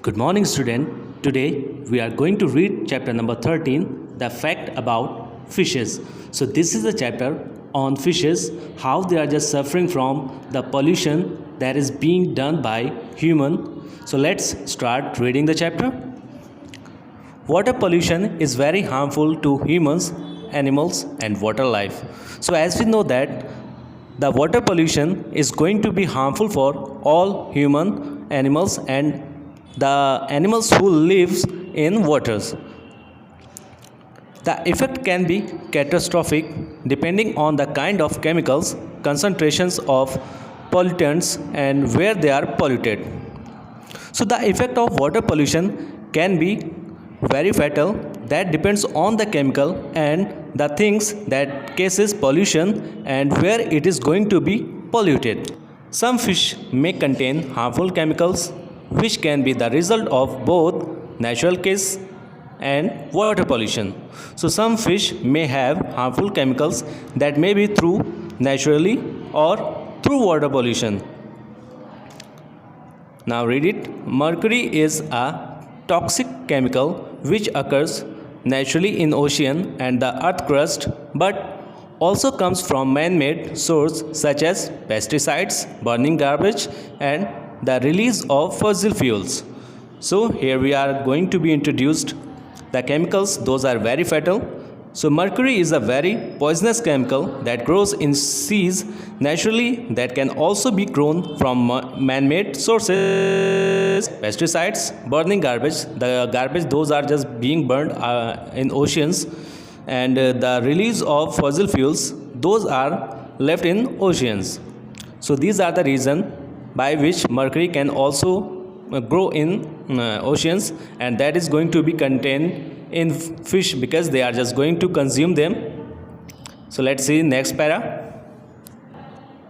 Good morning, student. Today we are going to read chapter number 13, the fact about fishes. So, this is a chapter on fishes, how they are just suffering from the pollution that is being done by human. So, let's start reading the chapter. Water pollution is very harmful to humans, animals, and water life. So, as we know that the water pollution is going to be harmful for all human, animals, and the animals who lives in waters. The effect can be catastrophic depending on the kind of chemicals, concentrations of pollutants, and where they are polluted. So the effect of water pollution can be very fatal. That depends on the chemical and the things that causes pollution and where it is going to be polluted. Some fish may contain harmful chemicals which can be the result of both natural case and water pollution. So some fish may have harmful chemicals that may be through naturally or through water pollution. Now read it. Mercury is a toxic chemical which occurs naturally in ocean and the earth crust, but also comes from man-made sources such as pesticides, burning garbage, and the release of fossil fuels. So here we are going to be introduced the chemicals. Those are very fatal. So mercury is a very poisonous chemical that grows in seas naturally, that can also be grown from man-made sources. Pesticides, burning garbage, the garbage those are just being burned in oceans, and the release of fossil fuels, those are left in oceans. So these are the reason by which mercury can also grow in oceans, and that is going to be contained in fish because they are just going to consume them. So let's see next para.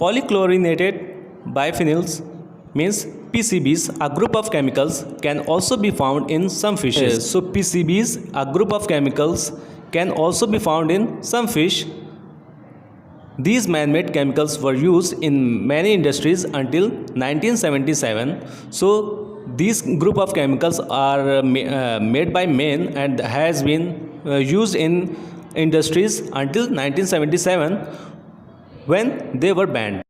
Polychlorinated biphenyls means PCBs, a group of chemicals, can also be found in some fishes. So PCBs, a group of chemicals, can also be found in some fish. These man-made chemicals were used in many industries until 1977. So these group of chemicals are made by men and has been used in industries until 1977 when they were banned.